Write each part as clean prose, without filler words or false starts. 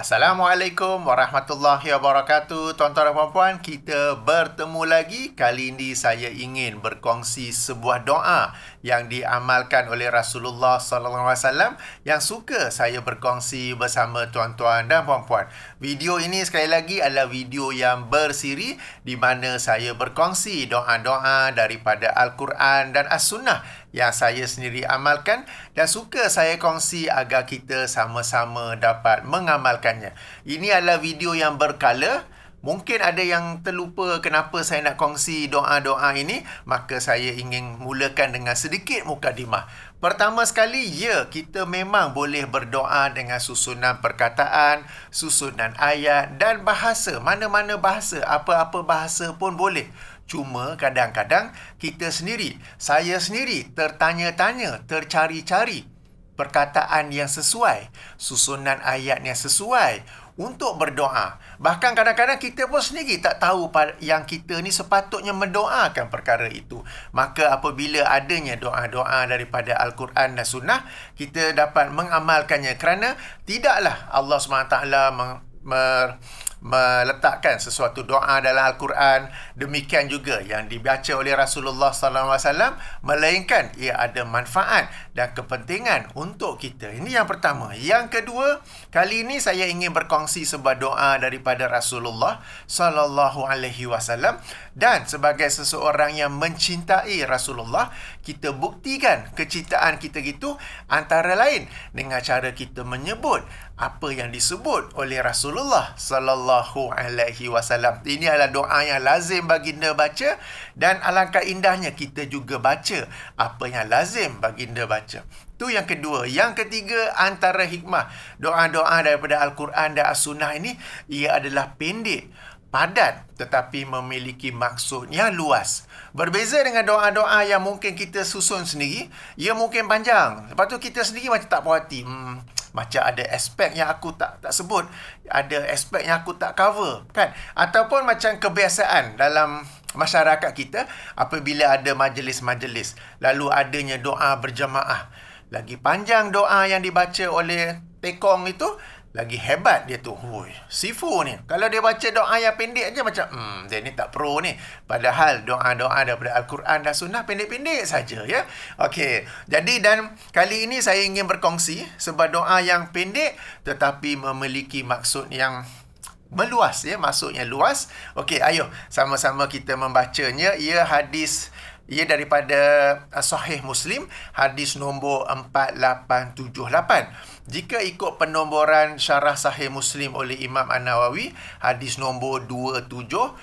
Assalamualaikum warahmatullahi wabarakatuh. Tuan-tuan dan puan-puan, kita bertemu lagi. Kali ini saya ingin berkongsi sebuah doa yang diamalkan oleh Rasulullah SAW yang suka saya berkongsi bersama tuan-tuan dan puan-puan. Video ini sekali lagi adalah video yang bersiri di mana saya berkongsi doa-doa daripada Al-Quran dan As-Sunnah yang saya sendiri amalkan dan suka saya kongsi agar kita sama-sama dapat mengamalkannya. Ini adalah video yang berkala. Mungkin ada yang terlupa kenapa saya nak kongsi doa-doa ini, maka saya ingin mulakan dengan sedikit mukadimah. Pertama sekali, ya, kita memang boleh berdoa dengan susunan perkataan, susunan ayat dan bahasa. Mana-mana bahasa, apa-apa bahasa pun boleh. Cuma kadang-kadang saya sendiri tertanya-tanya, tercari-cari perkataan yang sesuai, susunan ayat yang sesuai untuk berdoa. Bahkan kadang-kadang kita pun sendiri tak tahu yang kita ni sepatutnya mendoakan perkara itu. Maka apabila adanya doa-doa daripada Al-Quran dan Sunnah, kita dapat mengamalkannya kerana tidaklah Allah SWT meletakkan sesuatu doa dalam Al-Quran, demikian juga yang dibaca oleh Rasulullah SAW, melainkan ia ada manfaat dan kepentingan untuk kita. Ini yang pertama. Yang kedua, kali ini saya ingin berkongsi sebuah doa daripada Rasulullah SAW, dan sebagai seseorang yang mencintai Rasulullah, kita buktikan kecintaan kita gitu antara lain dengan cara kita menyebut apa yang disebut oleh Rasulullah sallallahu alaihi wasallam. Ini adalah doa yang lazim baginda baca, dan alangkah indahnya kita juga baca apa yang lazim baginda baca. Itu yang kedua. Yang ketiga, antara hikmah doa-doa daripada Al-Quran dan As-Sunnah ini, ia adalah pendek, padat, tetapi memiliki maksud yang luas. Berbeza dengan doa-doa yang mungkin kita susun sendiri, ia mungkin panjang. Lepas tu kita sendiri macam tak puas hati. Macam ada aspek yang aku tak sebut, ada aspek yang aku tak cover, kan? Ataupun macam kebiasaan dalam masyarakat kita, apabila ada majlis-majlis, lalu adanya doa berjamaah. Lagi panjang doa yang dibaca oleh tekong itu, lagi hebat dia tu. Sifu ni. Kalau dia baca doa yang pendek aja macam, dia ni tak pro ni. Padahal doa-doa daripada Al-Quran dan Sunnah pendek-pendek saja, ya. Okey. Jadi, dan kali ini saya ingin berkongsi sebuah doa yang pendek tetapi memiliki maksud yang meluas, ya. Maksudnya luas. Okey, ayo sama-sama kita membacanya. Ia daripada Sahih Muslim, hadis nombor 4878. Jika ikut penomboran syarah Sahih Muslim oleh Imam An-Nawawi, hadis nombor 2706.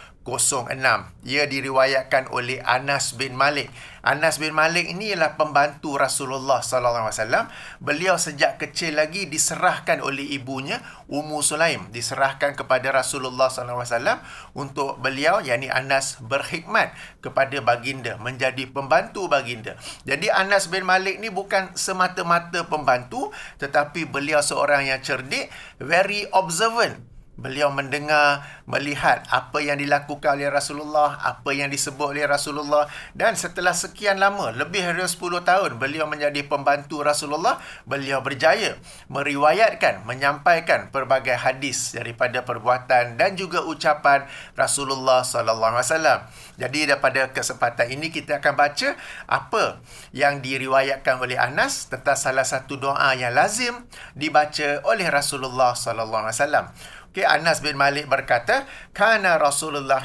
Ia diriwayatkan oleh Anas bin Malik. Anas bin Malik ini ialah pembantu Rasulullah SAW. Beliau sejak kecil lagi diserahkan oleh ibunya, Ummu Sulaim. Diserahkan kepada Rasulullah SAW untuk beliau, yakni Anas, berkhidmat kepada baginda, menjadi pembantu baginda. Jadi Anas bin Malik ni bukan semata-mata pembantu, tetapi beliau seorang yang cerdik, very observant. Beliau mendengar, melihat apa yang dilakukan oleh Rasulullah, apa yang disebut oleh Rasulullah. Dan setelah sekian lama, lebih dari 10 tahun beliau menjadi pembantu Rasulullah, beliau berjaya meriwayatkan, menyampaikan pelbagai hadis daripada perbuatan dan juga ucapan Rasulullah SAW. Jadi daripada kesempatan ini kita akan baca apa yang diriwayatkan oleh Anas tentang salah satu doa yang lazim dibaca oleh Rasulullah SAW. Okay, Anas bin Malik berkata, Kana Rasulullah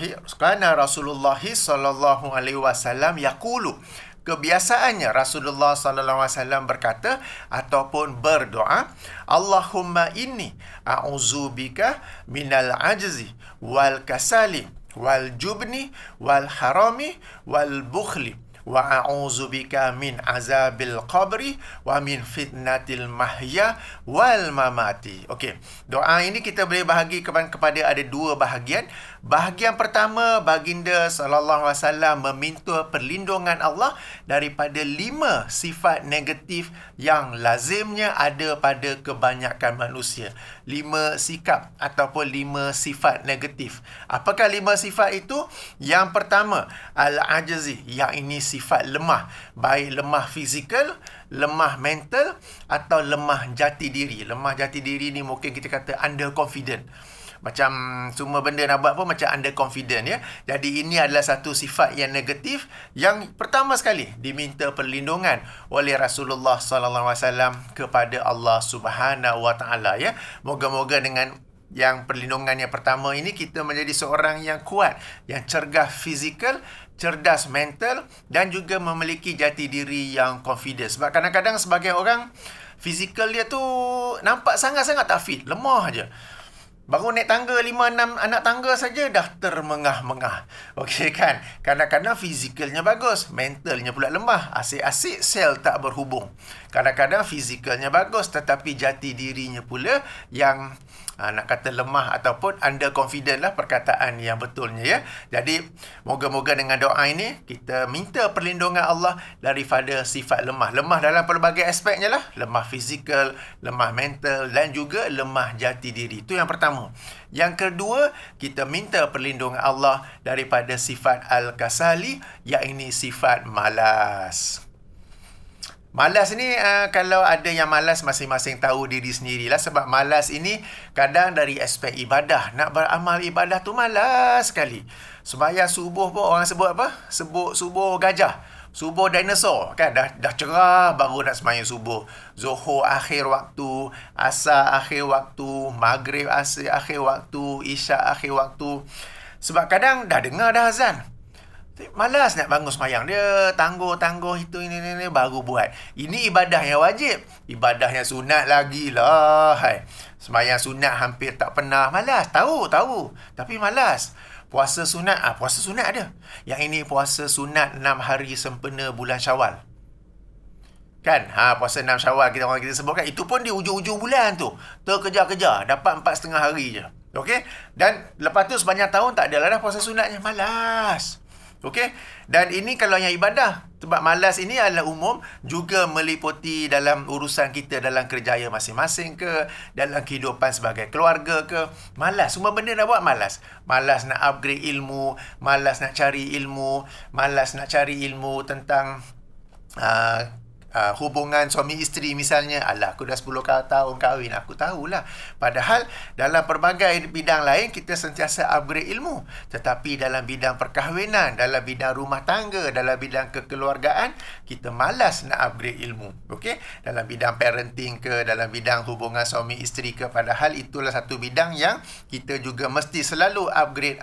sallallahu alaihi wasallam yaqulu. Kebiasaannya Rasulullah sallallahu alaihi wasallam berkata ataupun berdoa, Allahumma inni a'udzubika minal ajzi wal kasali wal jubni wal harami wal bukhli wa a'udzubika min azabil qabri wa min fitnatil mahya wal mamati. Okey, doa ini kita boleh bahagi kepada ada dua bahagian. Bahagian pertama, baginda sallallahu alaihi wasallam meminta perlindungan Allah daripada 5 sifat negatif yang lazimnya ada pada kebanyakan manusia. 5 sikap ataupun 5 sifat negatif. Apakah 5 sifat itu? Yang pertama, al-ajzi, yang ini sifat lemah. Baik lemah fizikal, lemah mental atau lemah jati diri. Lemah jati diri ni mungkin kita kata underconfident. Macam semua benda nak buat pun macam underconfident ya. Jadi ini adalah satu sifat yang negatif yang pertama sekali diminta perlindungan oleh Rasulullah sallallahu alaihi wasallam kepada Allah Subhanahu wa taala ya. Moga-moga dengan yang perlindungan yang pertama ini kita menjadi seorang yang kuat, yang cergas fizikal, cerdas mental dan juga memiliki jati diri yang confident. Sebab kadang-kadang sebagai orang fizikal dia tu nampak sangat-sangat tak fit, lemah aja. Baru naik tangga 5-6 anak tangga saja dah termengah-mengah. Okey kan? Kadang-kadang fizikalnya bagus, mentalnya pula lemah. Asyik-asyik sel tak berhubung. Kadang-kadang fizikalnya bagus tetapi jati dirinya pula yang nak kata lemah ataupun underconfident lah perkataan yang betulnya ya. Jadi moga-moga dengan doa ini kita minta perlindungan Allah daripada sifat lemah. Lemah dalam pelbagai aspeknya lah. Lemah fizikal, lemah mental dan juga lemah jati diri. Itu yang pertama. Yang kedua, kita minta perlindungan Allah daripada sifat al-kasali, iaitu sifat malas. Malas ni kalau ada yang malas masing-masing tahu diri sendirilah. Sebab malas ini kadang dari aspek ibadah. Nak beramal ibadah tu malas sekali. Sembahyang subuh pun orang sebut apa? Sebut subuh gajah. Subuh dinosaur kan. Dah cerah baru nak sembahyang subuh. Zuhur akhir waktu, asar akhir waktu, maghrib akhir waktu, isyak akhir waktu. Sebab kadang dah dengar dah azan. Malas nak bangun sembahyang. Dia tangguh-tangguh itu ini baru buat. Ini ibadah yang wajib. Ibadah yang sunat lagi lah. Sembahyang sunat hampir tak pernah. Malas. Tahu. Tapi malas. Puasa sunat. Puasa sunat ada. Yang ini puasa sunat 6 hari sempena bulan Syawal. Kan? Puasa 6 Syawal kita sebut kan. Itu pun di ujung-ujung bulan tu. Terkejar-kejar. Dapat 4,5 hari je. Okey? Dan lepas tu sepanjang tahun tak adalah dah puasa sunatnya. Malas. Okey? Dan ini kalau yang ibadah. Sebab malas ini adalah umum, juga meliputi dalam urusan kita dalam kerjaya masing-masing ke, dalam kehidupan sebagai keluarga ke. Malas. Semua benda dah buat malas. Malas nak upgrade ilmu, malas nak cari ilmu, malas nak cari ilmu tentang hubungan suami isteri misalnya. Alah, aku dah 10 tahun kahwin, aku tahulah. Padahal dalam pelbagai bidang lain kita sentiasa upgrade ilmu. Tetapi dalam bidang perkahwinan, dalam bidang rumah tangga, dalam bidang kekeluargaan, kita malas nak upgrade ilmu. Okey? Dalam bidang parenting ke, dalam bidang hubungan suami isteri ke, padahal itulah satu bidang yang kita juga mesti selalu upgrade.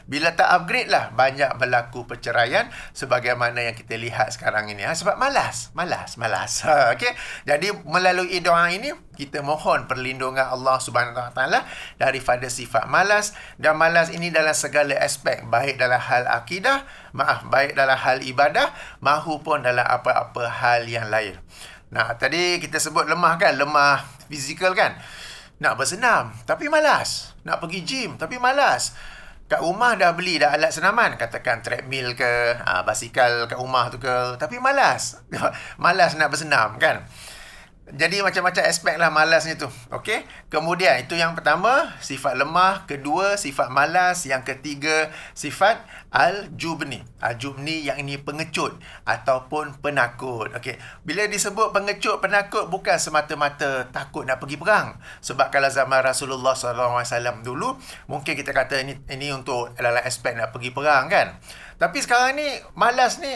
Bila tak upgrade lah, banyak berlaku perceraian sebagaimana yang kita lihat sekarang ini. Sebab malas. Okey. Jadi melalui doa ini kita mohon perlindungan Allah Subhanahu wa taala daripada sifat malas. Dan malas ini dalam segala aspek, baik dalam hal akidah, baik dalam hal ibadah maupun dalam apa-apa hal yang lain. Nah, tadi kita sebut lemah kan, lemah fizikal kan. Nak bersenam tapi malas. Nak pergi gym tapi malas. Kat rumah dah beli dah alat senaman, katakan treadmill ke, basikal kat rumah tu ke, tapi malas. Malas nak bersenam kan. Jadi macam-macam aspek lah malas ni tu. Okey. Kemudian itu yang pertama, sifat lemah. Kedua, sifat malas. Yang ketiga, sifat al-jubni. Al-jubni yang ini pengecut ataupun penakut. Okey. Bila disebut pengecut, penakut bukan semata-mata takut nak pergi perang. Sebab kalau zaman Rasulullah SAW dulu, mungkin kita kata ini untuk dalam aspek nak pergi perang kan. Tapi sekarang ni malas ni,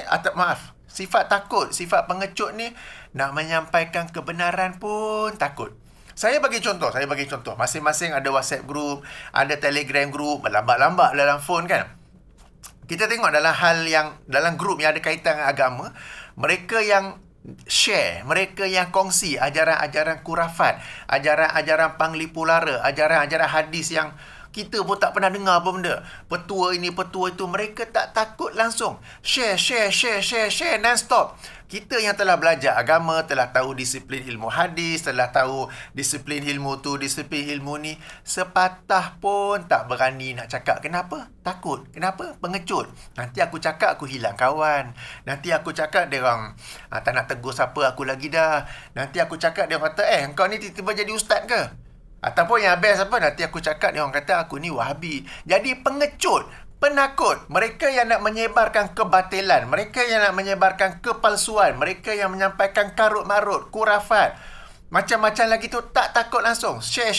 sifat takut, sifat pengecut ni nak menyampaikan kebenaran pun takut. Saya bagi contoh. Masing-masing ada WhatsApp group, ada Telegram group, berlambat-lambat dalam phone kan. Kita tengok dalam hal yang, dalam group yang ada kaitan dengan agama, mereka yang share, mereka yang kongsi ajaran-ajaran kurafat, ajaran-ajaran panglipu lara, ajaran-ajaran hadis yang kita pun tak pernah dengar apa benda. Petua ini, petua itu. Mereka tak takut langsung. Share non-stop. Kita yang telah belajar agama, telah tahu disiplin ilmu hadis, telah tahu disiplin ilmu tu, disiplin ilmu ni, sepatah pun tak berani nak cakap. Kenapa? Takut. Kenapa? Pengecut. Nanti aku cakap, aku hilang kawan. Nanti aku cakap, dia orang tak nak tegur siapa aku lagi dah. Nanti aku cakap, dia orang kata, engkau ni tiba-tiba jadi ustaz ke? Ataupun yang best apa, nanti aku cakap dia orang kata aku ni Wahabi. Jadi pengecut. Penakut, mereka yang nak menyebarkan kebatilan, mereka yang nak menyebarkan kepalsuan, mereka yang menyampaikan karut-marut, kurafat, macam-macam lagi tu, tak takut langsung. Share.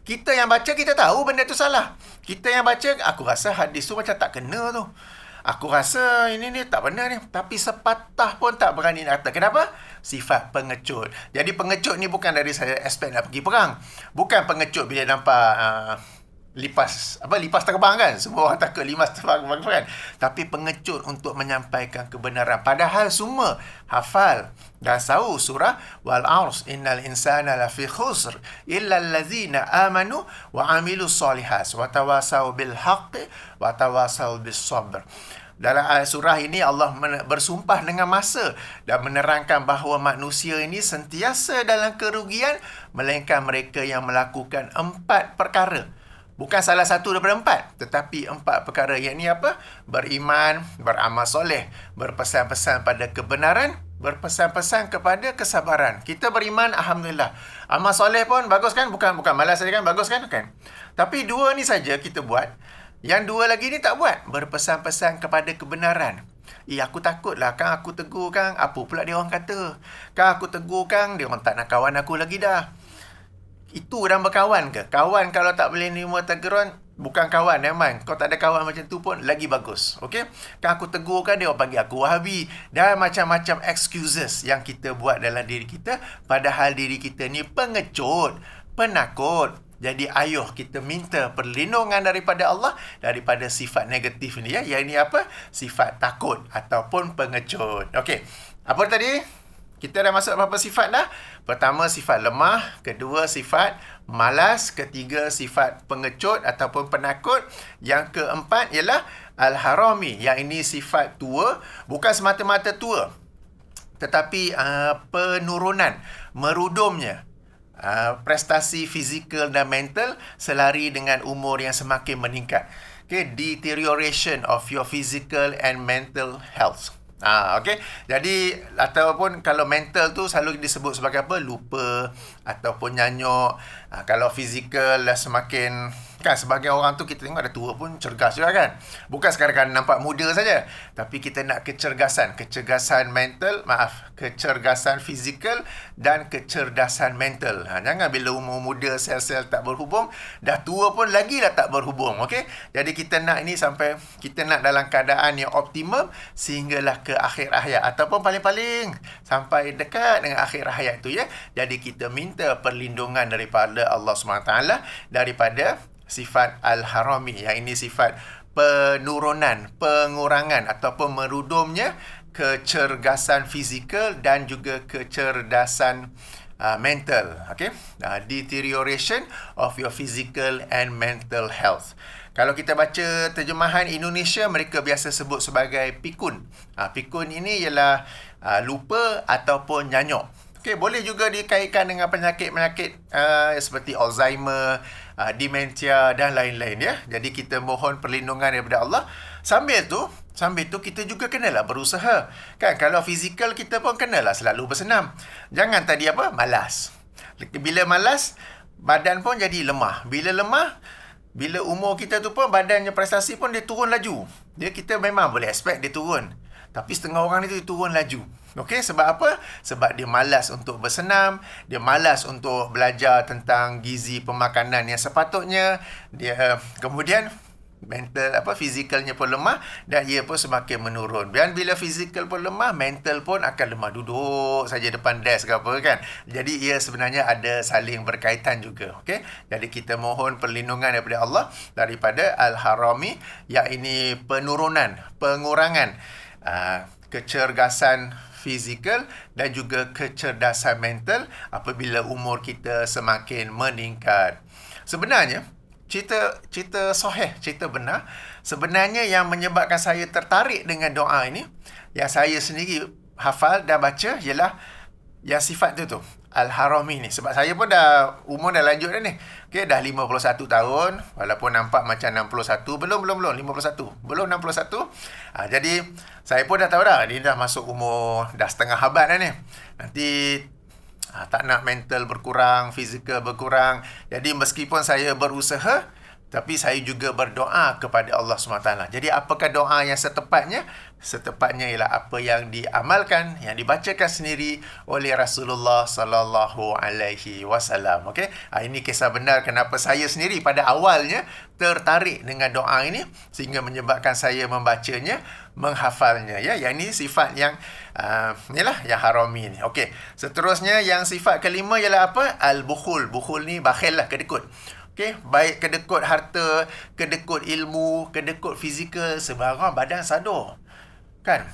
Kita yang baca, kita tahu benda tu salah. Kita yang baca, aku rasa hadis tu macam tak kena tu. Aku rasa ini ni tak benar ni. Tapi sepatah pun tak berani nak kata. Kenapa? Sifat pengecut. Jadi pengecut ni bukan dari saya aspek nak pergi perang. Bukan pengecut bila nampak lipas terbang kan, semua orang takut lipas terbang kan, tapi pengecut untuk menyampaikan kebenaran, padahal semua hafal dan tahu surah wal ars innal insana lafi khusr illa allazina amanu wa amilus solihat wa tawasau bil haqqi wa tawasau bis sabr. Dalam surah ini Allah bersumpah dengan masa dan menerangkan bahawa manusia ini sentiasa dalam kerugian melainkan mereka yang melakukan 4 perkara. Bukan salah satu daripada 4, tetapi 4 perkara. Yang ni apa? Beriman, beramal soleh, berpesan-pesan pada kebenaran, berpesan-pesan kepada kesabaran. Kita beriman, alhamdulillah. Amal soleh pun bagus kan? Bukan malas saja kan? Bagus kan? Tapi 2 ni saja kita buat. Yang 2 lagi ni tak buat. Berpesan-pesan kepada kebenaran. Aku takut lah kan, aku tegur kan, apa pula dia orang kata. Kan aku tegur kan, dia orang tak nak kawan aku lagi dah. Itu dan berkawan ke? Kawan kalau tak boleh nerima teguran, bukan kawan, memang. Kau tak ada kawan macam tu pun lagi bagus. Okey? Kan aku tegur kan, dia orang panggil aku Wahabi. Dan macam-macam excuses yang kita buat dalam diri kita. Padahal diri kita ni pengecut, penakut. Jadi ayuh kita minta perlindungan daripada Allah daripada sifat negatif ni ya. Yang ini apa? Sifat takut ataupun pengecut. Okey. Apa tadi? Kita dah masuk berapa sifat dah? Pertama, sifat lemah. Kedua, sifat malas. Ketiga, sifat pengecut ataupun penakut. Yang keempat ialah al-harami. Yang ini sifat tua. Bukan semata-mata tua, tetapi penurunan, merudumnya prestasi fizikal dan mental selari dengan umur yang semakin meningkat. Okay, deterioration of your physical and mental health. Okey. Jadi ataupun kalau mental tu selalu disebut sebagai apa? Lupa ataupun nyanyuk. Kalau fizikal dah semakin kan, sebagai orang tu kita tengok ada tua pun cergas juga kan. Bukan sekadar nampak muda saja, tapi kita nak kecergasan mental, kecergasan fizikal dan kecerdasan mental. Jangan bila umur muda sel-sel tak berhubung, dah tua pun lagi dah tak berhubung. Okey. Jadi kita nak ini sampai kita nak dalam keadaan yang optimum sehinggalah ke akhir hayat ataupun paling-paling sampai dekat dengan akhir hayat tu ya. Jadi kita minta perlindungan daripada Allah SWT daripada sifat al-harami. Yang ini sifat penurunan, pengurangan ataupun merudumnya kecergasan fizikal dan juga kecerdasan mental. Okay? Deterioration of your physical and mental health. Kalau kita baca terjemahan Indonesia, mereka biasa sebut sebagai pikun. Pikun ini ialah lupa ataupun nyanyuk. Okay, boleh juga dikaitkan dengan penyakit-penyakit seperti Alzheimer, dementia dan lain-lain ya. Jadi kita mohon perlindungan daripada Allah. Sambil tu kita juga kenalah berusaha. Kan kalau fizikal kita pun kenalah selalu bersenam. Jangan tadi malas. Bila malas, badan pun jadi lemah. Bila umur kita tu pun badannya prestasi pun dia turun laju. Kita memang boleh expect dia turun. Tapi setengah orang itu turun laju. Okey, sebab apa? Sebab dia malas untuk bersenam, dia malas untuk belajar tentang gizi pemakanan yang sepatutnya. Dia kemudian fizikalnya pun lemah dan ia pun semakin menurun. Dan bila fizikal pun lemah, mental pun akan lemah, duduk saja depan desk ke apa kan. Jadi ia sebenarnya ada saling berkaitan juga. Okey. Jadi kita mohon perlindungan daripada Allah daripada al-harami, yang ini penurunan, pengurangan kecergasan fizikal dan juga kecerdasan mental apabila umur kita semakin meningkat. Sebenarnya cerita sahih, cerita benar, sebenarnya yang menyebabkan saya tertarik dengan doa ini, yang saya sendiri hafal dan baca, ialah yang sifat tu al-harami ni. Sebab saya pun umur dah lanjut dah ni. Okey, dah 51 tahun, walaupun nampak macam 61, belum 51. Belum 61. Jadi saya pun dah tahu dah, ni dah masuk umur dah setengah abad dah ni. Nanti tak nak mental berkurang, fizikal berkurang. Jadi meskipun saya berusaha, tapi saya juga berdoa kepada Allah SWT. Jadi apakah doa yang setepatnya? Setepatnya ialah apa yang diamalkan, yang dibacakan sendiri oleh Rasulullah sallallahu alaihi wasallam. Okey. Ini kisah benar kenapa saya sendiri pada awalnya tertarik dengan doa ini sehingga menyebabkan saya membacanya, menghafalnya, ya. Yang ini sifat yang inilah yang harami ni. Okey. Seterusnya yang sifat kelima ialah apa? Al-bukhul. Bukhul ni bakhil lah, kedekut. Okey, baik kedekut harta, kedekut ilmu, kedekut fizikal, sebarang badan sadar. Kan?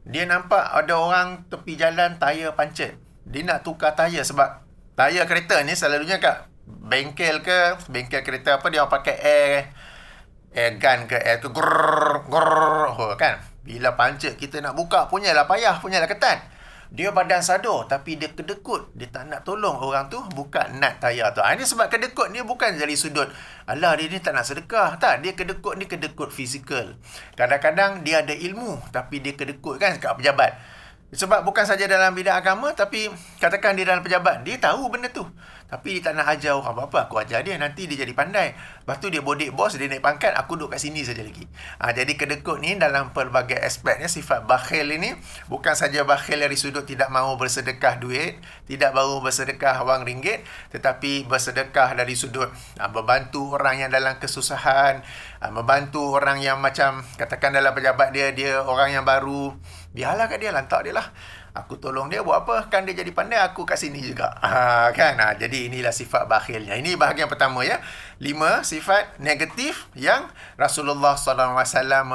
Dia nampak ada orang tepi jalan tayar pancit. Dia nak tukar tayar sebab tayar kereta ni selalunya kat bengkel ke, bengkel kereta apa dia orang pakai air gun ke air tu kan. Bila pancit kita nak buka punyalah payah, punyalah ketat. Dia badan sadar tapi dia kedekut. Dia tak nak tolong orang tu buka nut tayar tu. Ini sebab kedekut ni bukan dari sudut alah dia ni tak nak sedekah. Tak, dia kedekut ni kedekut fizikal. Kadang-kadang dia ada ilmu tapi dia kedekut kan kat pejabat. Sebab bukan saja dalam bidang agama, tapi katakan dia dalam pejabat, dia tahu benda tu. Tapi dia tak nak ajar orang. Apa-apa, aku ajar dia, nanti dia jadi pandai. Lepas tu dia bodek bos, dia naik pangkat, aku duduk kat sini saja lagi. Jadi kedekut ni dalam pelbagai aspeknya, sifat bakhil ini, bukan saja bakhil dari sudut tidak mahu bersedekah duit, tidak mahu bersedekah wang ringgit, tetapi bersedekah dari sudut membantu orang yang dalam kesusahan, membantu orang yang macam, katakan dalam pejabat dia orang yang baru, biarlah kat dia, lantak dia lah. Aku tolong dia buat apa? Kan dia jadi pandai, aku kat sini juga. Kan? Jadi inilah sifat bakhilnya. Ini bahagian pertama ya. 5 sifat negatif yang Rasulullah SAW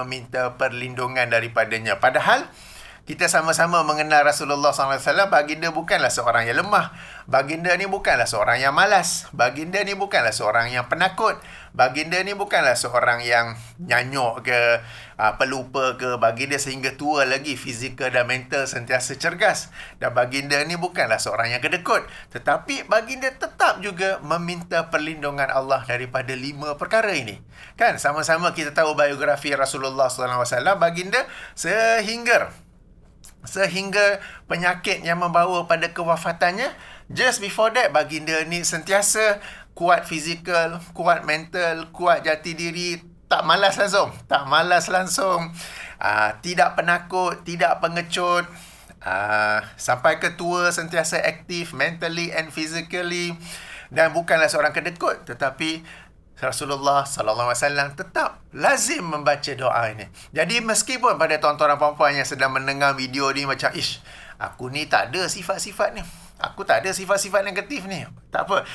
meminta perlindungan daripadanya. Padahal kita sama-sama mengenal Rasulullah SAW. Baginda bukanlah seorang yang lemah. Baginda ni bukanlah seorang yang malas. Baginda ni bukanlah seorang yang penakut. Baginda ni bukanlah seorang yang nyanyuk ke, pelupa ke. Baginda sehingga tua lagi, fizikal dan mental sentiasa cergas. Dan baginda ni bukanlah seorang yang kedekut. Tetapi baginda tetap juga meminta perlindungan Allah daripada 5 perkara ini. Kan, sama-sama kita tahu biografi Rasulullah SAW. Baginda sehingga penyakit yang membawa pada kewafatannya, just before that, baginda ni sentiasa kuat fizikal, kuat mental, kuat jati diri, tak malas langsung, tidak penakut, tidak pengecut, sampai ke tua sentiasa aktif mentally and physically, dan bukanlah seorang kedekut, tetapi Rasulullah SAW tetap lazim membaca doa ini. Jadi meskipun pada tuan-tuan dan puan-puan yang sedang mendengar video ni macam, aku ni tak ada sifat-sifat ni, aku tak ada sifat-sifat negatif ni, tak apa,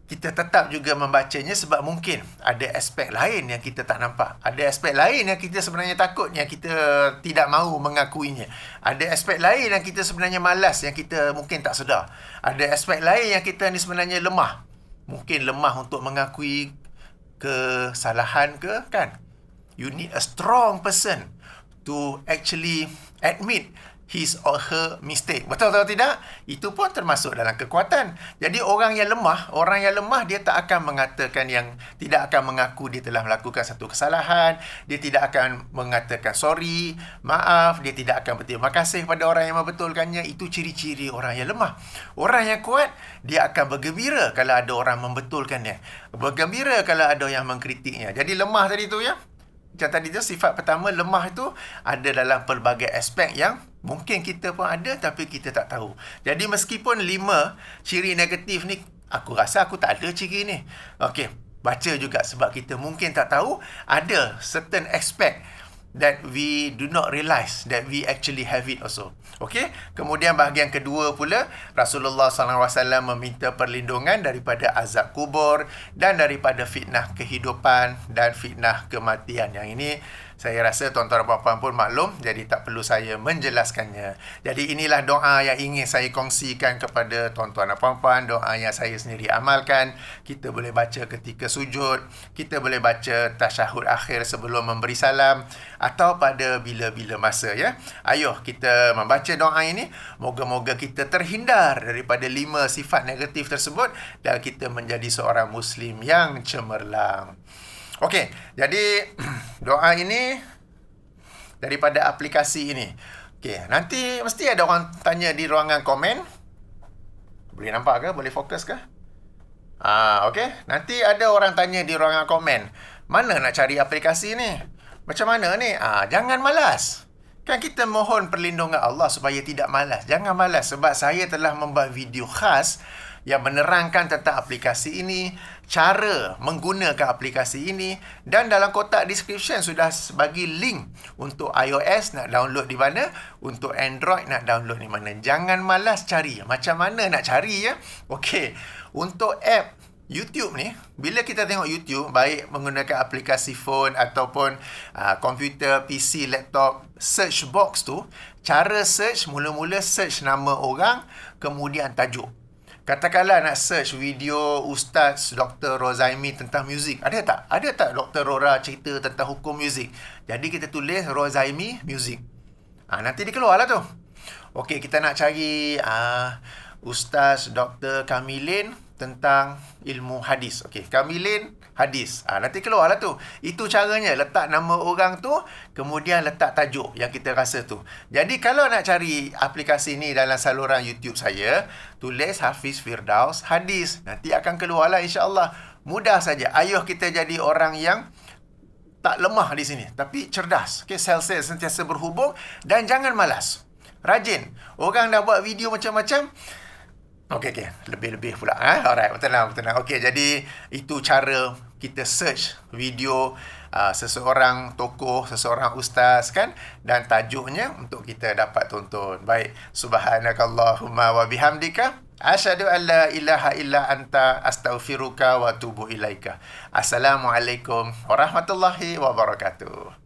kita tetap juga membacanya sebab mungkin ada aspek lain yang kita tak nampak. Ada aspek lain yang kita sebenarnya takut, yang kita tidak mahu mengakuinya. Ada aspek lain yang kita sebenarnya malas, yang kita mungkin tak sedar. Ada aspek lain yang kita ni sebenarnya lemah. Mungkin lemah untuk mengakui kesalahan ke, kan? You need a strong person to actually admit his or her mistake. Betul atau tidak? Itu pun termasuk dalam kekuatan. Jadi orang yang lemah dia tak akan mengatakan tidak akan mengaku dia telah melakukan satu kesalahan, dia tidak akan mengatakan sorry, maaf, dia tidak akan berterima kasih pada orang yang membetulkannya. Itu ciri-ciri orang yang lemah. Orang yang kuat, dia akan bergembira kalau ada orang membetulkannya, bergembira kalau ada yang mengkritiknya. Jadi lemah tadi tu ya. Macam tadi tu, sifat pertama, lemah itu ada dalam pelbagai aspek yang mungkin kita pun ada tapi kita tak tahu. Jadi meskipun 5 ciri negatif ni, aku rasa aku tak ada ciri ni. Okey, baca juga sebab kita mungkin tak tahu ada certain aspect that we do not realize that we actually have it also. Okey, kemudian bahagian kedua pula, Rasulullah SAW meminta perlindungan daripada azab kubur dan daripada fitnah kehidupan dan fitnah kematian. Yang ini saya rasa tuan-tuan dan puan-puan pun maklum, jadi tak perlu saya menjelaskannya. Jadi inilah doa yang ingin saya kongsikan kepada tuan-tuan dan puan-puan, doa yang saya sendiri amalkan. Kita boleh baca ketika sujud, kita boleh baca tasyahud akhir sebelum memberi salam, atau pada bila-bila masa ya. Ayuh kita membaca doa ini, moga-moga kita terhindar daripada 5 sifat negatif tersebut dan kita menjadi seorang Muslim yang cemerlang. Okey, jadi doa ini daripada aplikasi ini. Okey, nanti mesti ada orang tanya di ruangan komen. Boleh nampak ke? Boleh fokus ke? Okey. Nanti ada orang tanya di ruangan komen, mana nak cari aplikasi ni? Macam mana ni? Jangan malas. Kan kita mohon perlindungan Allah supaya tidak malas. Jangan malas sebab saya telah membuat video khas yang menerangkan tentang aplikasi ini, cara menggunakan aplikasi ini, dan dalam kotak description sudah bagi link untuk iOS nak download di mana, untuk Android nak download di mana. Jangan malas cari. Macam mana nak cari ya? Okey. Untuk app YouTube ni, bila kita tengok YouTube, baik menggunakan aplikasi phone ataupun komputer, PC, laptop, search box tu, cara search, mula-mula search nama orang, kemudian tajuk. Katakanlah nak search video Ustaz Dr. Rozaimi tentang muzik. Ada tak? Ada tak Dr. Rora cerita tentang hukum muzik? Jadi kita tulis Rozaimi Music. Nanti dia keluar lah tu. Okey, kita nak cari Ustaz Dr. Kamilin tentang ilmu hadis. Okey, Kamilin hadis. Nanti keluar lah tu. Itu caranya. Letak nama orang tu, kemudian letak tajuk yang kita rasa tu. Jadi kalau nak cari aplikasi ni dalam saluran YouTube saya, tulis Hafiz Firdaus hadis. Nanti akan keluar lah insya-Allah. Mudah saja. Ayuh kita jadi orang yang tak lemah di sini, tapi cerdas. Okey, sel-sel sentiasa berhubung dan jangan malas. Rajin. Orang dah buat video macam-macam. Okey. Lebih-lebih pula. Alright, tenang. Okey, jadi itu cara kita search video seseorang tokoh, seseorang ustaz kan, dan tajuknya untuk kita dapat tonton. Baik, subhanakallahumma wa bihamdika asyhadu an la ilaha illa anta astaghfiruka wa atubu ilaika. Assalamualaikum warahmatullahi wabarakatuh.